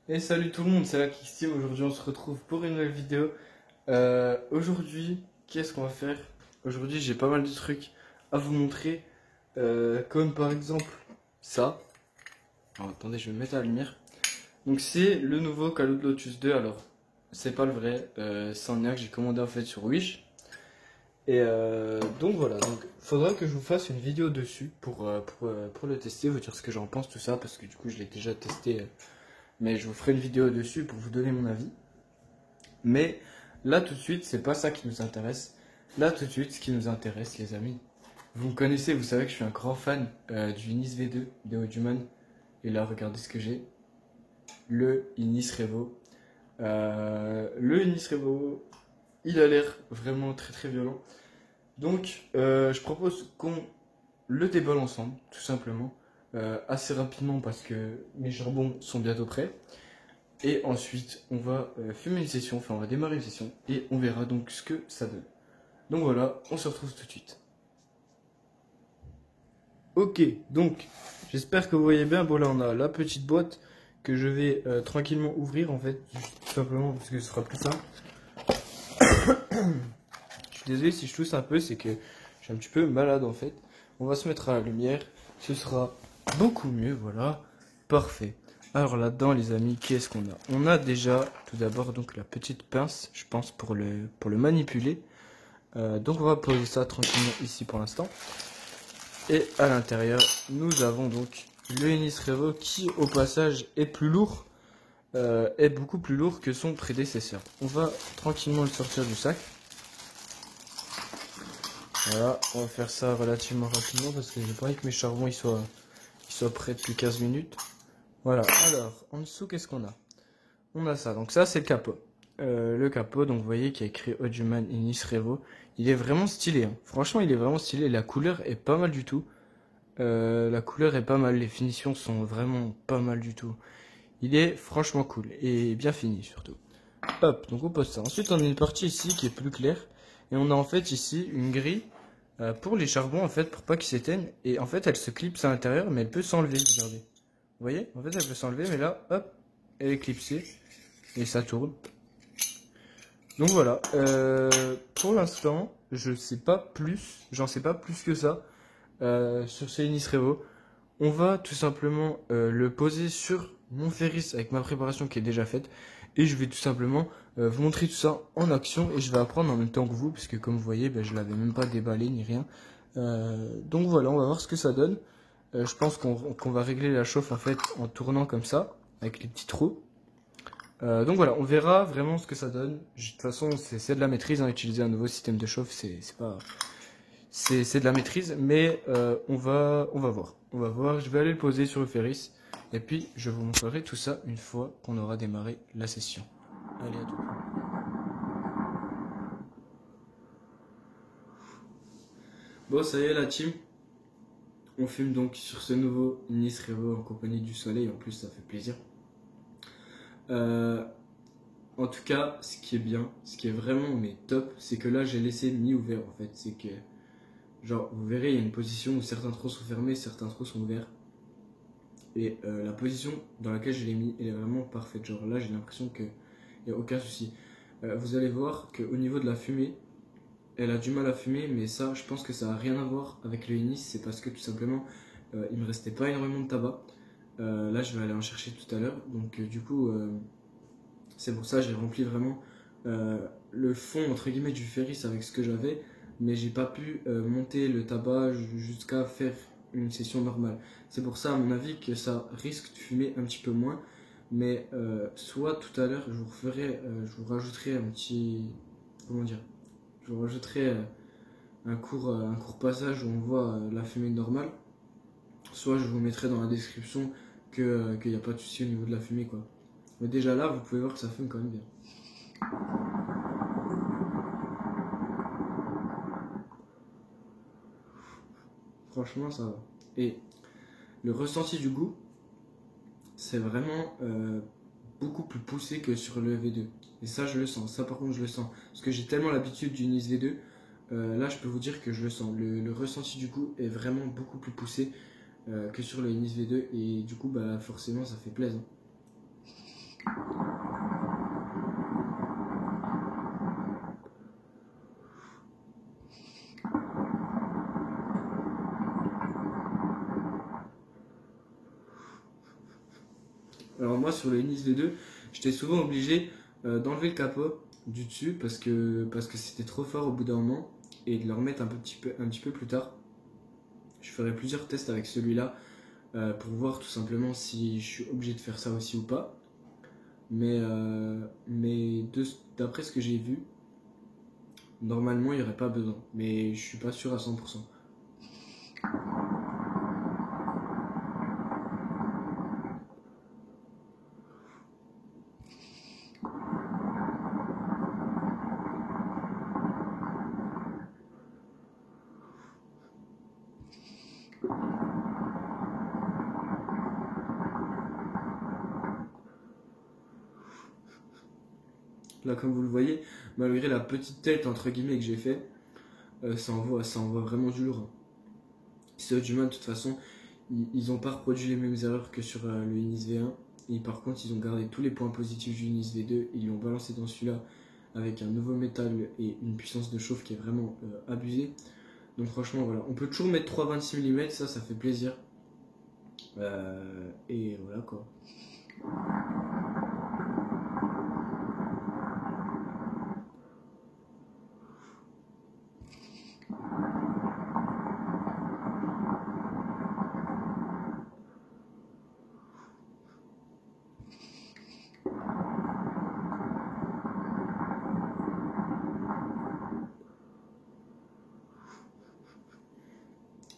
Et salut tout le monde, c'est Lakixteam. Aujourd'hui on se retrouve pour une nouvelle vidéo. Aujourd'hui, qu'est-ce qu'on va faire? Aujourd'hui j'ai pas mal de trucs à vous montrer. Comme par exemple ça. Alors, attendez, je vais me mettre à la lumière. Donc c'est le nouveau Call of Lotus 2. Alors c'est pas le vrai, c'est un lien que j'ai commandé en fait sur Wish. Et donc voilà, donc faudra que je vous fasse une vidéo dessus pour le tester, vous dire ce que j'en pense, tout ça, parce que du coup je l'ai déjà testé. Mais je vous ferai une vidéo dessus pour vous donner mon avis. Mais là tout de suite, c'est pas ça qui nous intéresse. Là tout de suite, ce qui nous intéresse, les amis. Vous me connaissez, vous savez que je suis un grand fan du Inis V2 de Oduman. Et là, regardez ce que j'ai. Le Inis Revo. Le Inis Revo, il a l'air vraiment très très violent. Donc, je propose qu'on le déballe ensemble, tout simplement. Assez rapidement parce que mes charbons sont bientôt prêts. Et ensuite, on va fumer une session, enfin on va démarrer une session et on verra donc ce que ça donne. Donc voilà, on se retrouve tout de suite. Ok, donc j'espère que vous voyez bien. Bon là on a la petite boîte que je vais tranquillement ouvrir en fait, tout simplement parce que ce sera plus simple. Je suis désolé si je tousse un peu, c'est que je suis un petit peu malade en fait. On va se mettre à la lumière, ce sera beaucoup mieux, voilà, parfait. Alors là-dedans les amis, qu'est-ce qu'on a? On a déjà tout d'abord donc la petite pince, je pense pour le manipuler. Donc on va poser ça tranquillement ici pour l'instant. Et à l'intérieur, nous avons donc le Inis Revo qui au passage est plus lourd, est beaucoup plus lourd que son prédécesseur. On va tranquillement le sortir du sac. Voilà, on va faire ça relativement rapidement parce que j'ai pas envie que mes charbons ils soient prêts depuis 15 minutes. Voilà, alors en dessous qu'est-ce qu'on a? On a ça, donc ça c'est le capot. Le capot, donc vous voyez qu'il y a écrit Oduman Inis Revo. Il est vraiment stylé, hein. Franchement il est vraiment stylé, la couleur est pas mal du tout. La couleur est pas mal, les finitions sont vraiment pas mal du tout. Il est franchement cool et bien fini surtout. Hop, donc on pose ça. Ensuite on a une partie ici qui est plus claire. Et on a en fait ici une grille pour les charbons en fait pour pas qu'ils s'éteignent. Et en fait elle se clipse à l'intérieur mais elle peut s'enlever, regardez. Vous voyez? En fait elle peut s'enlever mais là, hop, elle est clipsée. Et ça tourne. Donc voilà, pour l'instant, je sais pas plus, j'en sais pas plus que ça sur ce Inis Revo. On va tout simplement le poser sur mon Ferris avec ma préparation qui est déjà faite. Et je vais tout simplement vous montrer tout ça en action. Et je vais apprendre en même temps que vous, puisque comme vous voyez, ben, je l'avais même pas déballé ni rien. Donc voilà, on va voir ce que ça donne. Je pense qu'on va régler la chauffe en fait en tournant comme ça, avec les petits trous. Donc voilà, on verra vraiment ce que ça donne. De toute façon, c'est de la maîtrise, hein, utiliser un nouveau système de chauffe, c'est pas... C'est de la maîtrise, mais on va voir. On va voir, je vais aller le poser sur le Ferris. Et puis, je vous montrerai tout ça une fois qu'on aura démarré la session. Allez, à tout. Bon, ça y est, la team. On fume donc sur ce nouveau Inis Revo en compagnie du soleil. En plus, ça fait plaisir. En tout cas, ce qui est bien, ce qui est vraiment mais top, c'est que là, j'ai laissé mi-ouvert en fait. C'est que, genre, vous verrez, il y a une position où certains trous sont fermés, certains trous sont ouverts. Et la position dans laquelle je l'ai mis, elle est vraiment parfaite. Genre là, j'ai l'impression qu'il n'y a aucun souci. Vous allez voir qu'au niveau de la fumée, elle a du mal à fumer, mais ça, je pense que ça n'a rien à voir avec le Inis. C'est parce que tout simplement, il me restait pas énormément de tabac. Là, je vais aller en chercher tout à l'heure. Donc, du coup, c'est pour ça que j'ai rempli vraiment le fond entre guillemets du Ferris avec ce que j'avais. Mais j'ai pas pu monter le tabac jusqu'à faire une session normale. C'est pour ça, à mon avis, que ça risque de fumer un petit peu moins. Mais soit tout à l'heure, je vous referai, je vous rajouterai un petit. Comment dire? Je vous rajouterai un court passage où on voit la fumée normale. Soit je vous mettrai dans la description qu'il n'y a pas de souci au niveau de la fumée, quoi. Mais déjà là, vous pouvez voir que ça fume quand même bien. Franchement, ça va. Et le ressenti du goût, c'est vraiment beaucoup plus poussé que sur le V2. Et ça, je le sens. Ça, par contre, je le sens. Parce que j'ai tellement l'habitude du Nice V2. Là, je peux vous dire que je le sens. Le ressenti du goût est vraiment beaucoup plus poussé que sur le Nice V2. Et du coup, bah, forcément, ça fait plaisir. Alors moi sur le Inis V2, j'étais souvent obligé d'enlever le capot du dessus parce que c'était trop fort au bout d'un moment et de le remettre un petit peu plus tard. Je ferai plusieurs tests avec celui-là pour voir tout simplement si je suis obligé de faire ça aussi ou pas. Mais d'après ce que j'ai vu, normalement il n'y aurait pas besoin. Mais je suis pas sûr à 100%. Là comme vous le voyez, malgré la petite tête entre guillemets que j'ai fait, ça envoie vraiment du lourd. Ceux du de toute façon, ils n'ont pas reproduit les mêmes erreurs que sur le Inis V1. Et par contre, ils ont gardé tous les points positifs du Inis V2. Ils l'ont balancé dans celui-là avec un nouveau métal et une puissance de chauffe qui est vraiment abusée. Donc franchement, voilà. On peut toujours mettre 3,26 mm, ça fait plaisir. Et voilà quoi.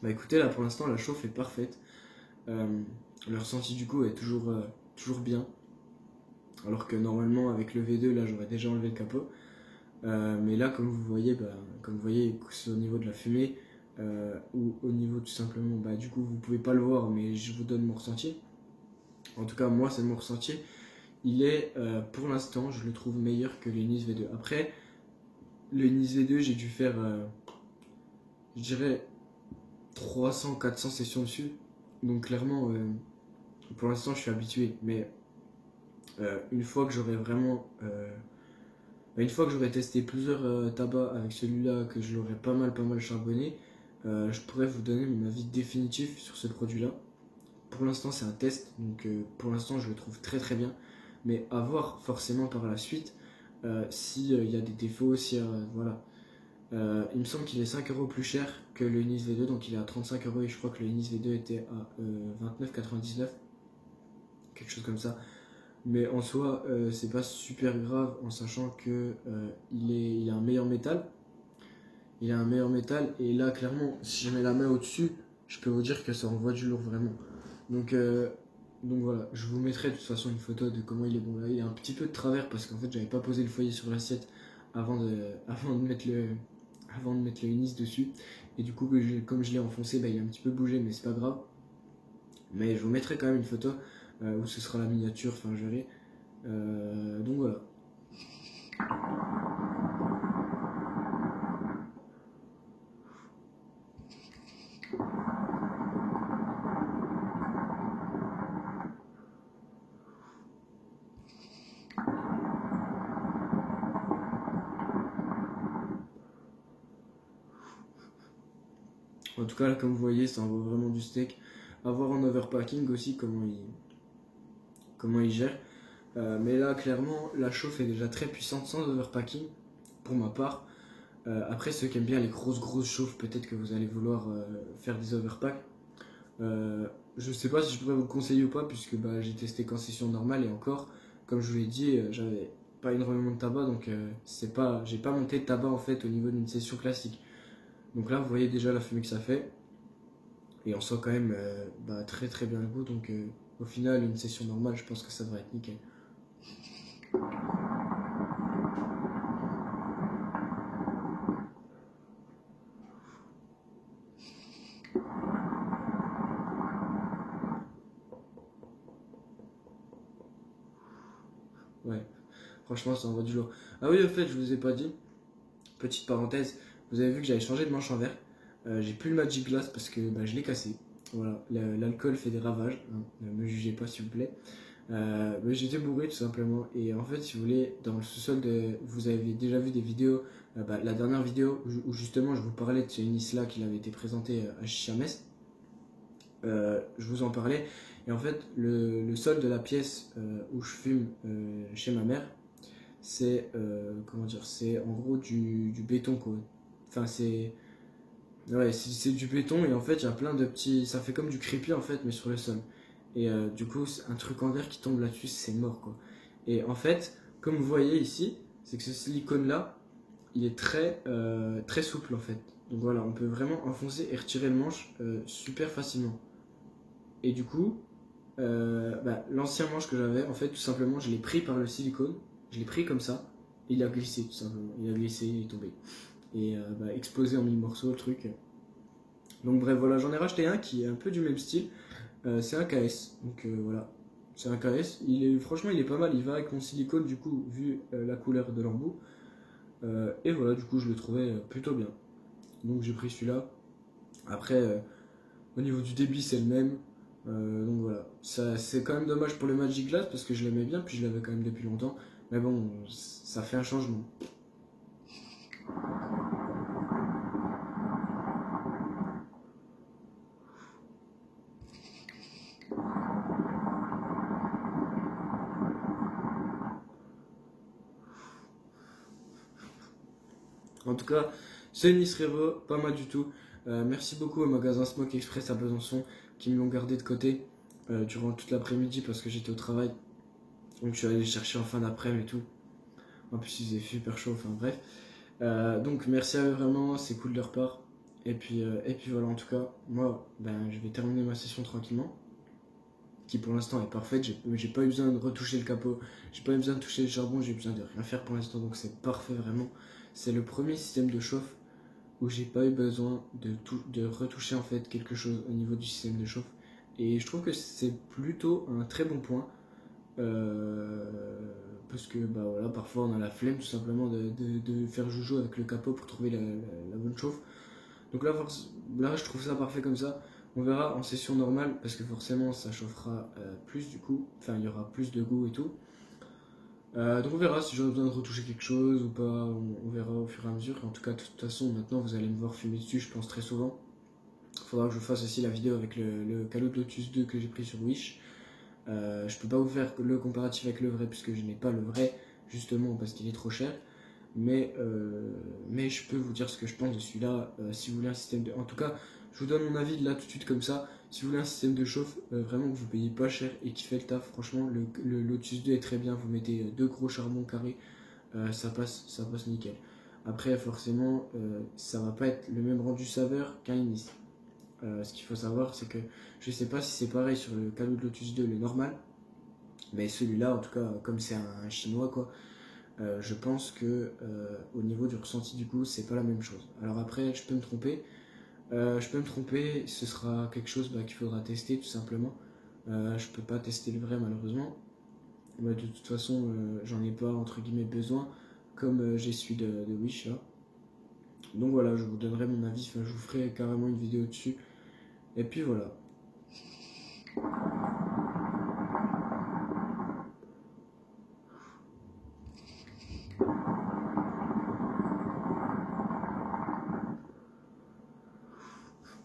Bah écoutez, là pour l'instant, la chauffe est parfaite. Le ressenti du coup est toujours bien. Alors que normalement, avec le V2, là j'aurais déjà enlevé le capot. Mais là, comme vous voyez, que c'est au niveau de la fumée ou au niveau tout simplement, bah, du coup, vous pouvez pas le voir, mais je vous donne mon ressenti. En tout cas, moi, c'est mon ressenti. Il est, pour l'instant, je le trouve meilleur que le Inis V2. Après, le Inis V2, j'ai dû faire, je dirais, 300-400 sessions dessus. Donc, clairement, pour l'instant, je suis habitué. Mais une fois que j'aurai vraiment. Une fois que j'aurai testé plusieurs tabacs avec celui-là, que je l'aurai pas mal charbonné, je pourrais vous donner mon avis définitif sur ce produit-là. Pour l'instant, c'est un test, donc pour l'instant, je le trouve très bien. Mais à voir forcément par la suite s'il y a des défauts, voilà. Il me semble qu'il est 5 € plus cher que le Inis V2, donc il est à 35 € et je crois que le Inis V2 était à 29,99, quelque chose comme ça. Mais en soi, c'est pas super grave en sachant que il a un meilleur métal. Il a un meilleur métal et là, clairement, si je mets la main au-dessus, je peux vous dire que ça envoie du lourd vraiment. Donc voilà, je vous mettrai de toute façon une photo de comment il est bon. Là, il est un petit peu de travers parce qu'en fait, j'avais pas posé le foyer sur l'assiette avant de mettre le Inis dessus. Et du coup, comme je l'ai enfoncé, bah, il a un petit peu bougé, mais c'est pas grave. Mais je vous mettrai quand même une photo où ce sera la miniature, enfin je verrai. Donc voilà. En tout cas, là, comme vous voyez, ça envoie vraiment du steak. À voir en overpacking aussi comment il gère. Mais là, clairement, la chauffe est déjà très puissante sans overpacking, pour ma part. Après, ceux qui aiment bien les grosses chauffes, peut-être que vous allez vouloir faire des overpacks. Je sais pas si je pourrais vous le conseiller ou pas, puisque bah, j'ai testé qu'en session normale et encore, comme je vous l'ai dit, j'avais pas énormément de tabac, donc j'ai pas monté de tabac en fait au niveau d'une session classique. Donc là, vous voyez déjà la fumée que ça fait, et on sent quand même bah, très bien le goût, donc au final, une session normale, je pense que ça devrait être nickel. Ouais, franchement, ça envoie du lourd. Ah oui, au fait, je vous ai pas dit, petite parenthèse, vous avez vu que j'avais changé de manche en verre. J'ai plus le Magic Glass parce que bah, je l'ai cassé. Voilà, l'alcool fait des ravages, hein, ne me jugez pas s'il vous plaît. J'étais bourré tout simplement. Et en fait, si vous voulez, dans le sous-sol vous avez déjà vu des vidéos, la dernière vidéo où justement je vous parlais de ce Nice-là qui avait été présenté à Chichamès, je vous en parlais. Et en fait, le sol de la pièce où je fume chez ma mère, c'est comment dire, c'est en gros du béton quoi. Enfin, c'est du béton et en fait, il y a plein de petits. Ça fait comme du crépi en fait, mais sur le sol. Et du coup, un truc en verre qui tombe là-dessus, c'est mort quoi. Et en fait, comme vous voyez ici, c'est que ce silicone là, il est très souple en fait. Donc voilà, on peut vraiment enfoncer et retirer le manche super facilement. Et du coup, l'ancien manche que j'avais, en fait, tout simplement, je l'ai pris par le silicone, je l'ai pris comme ça, et il a glissé tout simplement. Il a glissé, il est tombé. Et explosé en 1000 morceaux le truc. Donc bref, voilà, j'en ai racheté un qui est un peu du même style. C'est un KS, donc voilà. C'est un KS, franchement il est pas mal, il va avec mon silicone du coup, vu la couleur de l'embout. Et voilà, du coup je le trouvais plutôt bien. Donc j'ai pris celui-là. Après, au niveau du débit c'est le même. Donc voilà, c'est quand même dommage pour le Magic Glass parce que je l'aimais bien, puis je l'avais quand même depuis longtemps. Mais bon, ça fait un changement. En tout cas, ce Nice Revo, pas mal du tout. Merci beaucoup au magasin Smoke Express à Besançon qui me l'ont gardé de côté durant toute l'après-midi parce que j'étais au travail. Donc je suis allé les chercher en fin d'après-midi et tout. En plus, il faisait super chaud, enfin bref. Donc merci à eux vraiment, c'est cool de leur part. Et puis voilà, en tout cas, moi, je vais terminer ma session tranquillement, qui pour l'instant est parfaite. J'ai pas eu besoin de retoucher le capot, j'ai pas eu besoin de toucher le charbon, j'ai besoin de rien faire pour l'instant, donc c'est parfait vraiment. C'est le premier système de chauffe où j'ai pas eu besoin de retoucher en fait quelque chose au niveau du système de chauffe. Et je trouve que c'est plutôt un très bon point. Parce que voilà, parfois on a la flemme tout simplement de faire joujou avec le capot pour trouver la bonne chauffe. Donc là, je trouve ça parfait comme ça. On verra en session normale parce que forcément ça chauffera plus du coup, enfin il y aura plus de goût et tout. Donc on verra si j'aurai besoin de retoucher quelque chose ou pas, on verra au fur et à mesure. En tout cas, de toute façon, maintenant vous allez me voir fumer dessus, je pense très souvent. Il faudra que je fasse aussi la vidéo avec le Calo de Lotus 2 que j'ai pris sur Wish. Je peux pas vous faire le comparatif avec le vrai puisque je n'ai pas le vrai justement parce qu'il est trop cher. Mais je peux vous dire ce que je pense de celui-là. Si vous voulez un système de... En tout cas, je vous donne mon avis là tout de suite comme ça. Si vous voulez un système de chauffe vraiment que vous payez pas cher et qui fait le taf, franchement, le Lotus 2 est très bien. Vous mettez deux gros charbons carrés, ça passe nickel. Après, forcément, ça va pas être le même rendu saveur qu'un Inis. Ce qu'il faut savoir, c'est que je sais pas si c'est pareil sur le Calo de Lotus 2, le normal, mais celui-là, en tout cas, comme c'est un chinois, quoi, je pense que au niveau du ressenti du goût, c'est pas la même chose. Alors après, je peux me tromper. Ce sera quelque chose qu'il faudra tester tout simplement. Je peux pas tester le vrai malheureusement. De toute façon, j'en ai pas entre guillemets besoin, comme j'ai celui de Wish là. Donc voilà, je vous donnerai mon avis, je vous ferai carrément une vidéo dessus. Et puis voilà.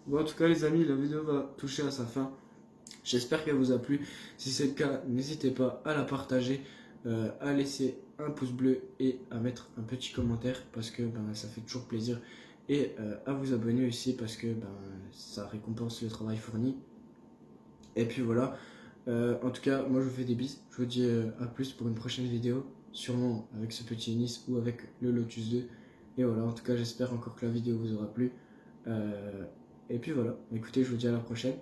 Bon, en tout cas les amis, la vidéo va toucher à sa fin. J'espère qu'elle vous a plu. Si c'est le cas, n'hésitez pas à la partager, à laisser un pouce bleu et à mettre un petit commentaire parce que ça fait toujours plaisir. Et à vous abonner aussi parce que ça récompense le travail fourni. Et puis voilà. En tout cas, moi je vous fais des bises. Je vous dis à plus pour une prochaine vidéo. Sûrement avec ce petit Nice ou avec le Lotus 2. Et voilà, en tout cas, j'espère encore que la vidéo vous aura plu. Et puis voilà. Écoutez, je vous dis à la prochaine.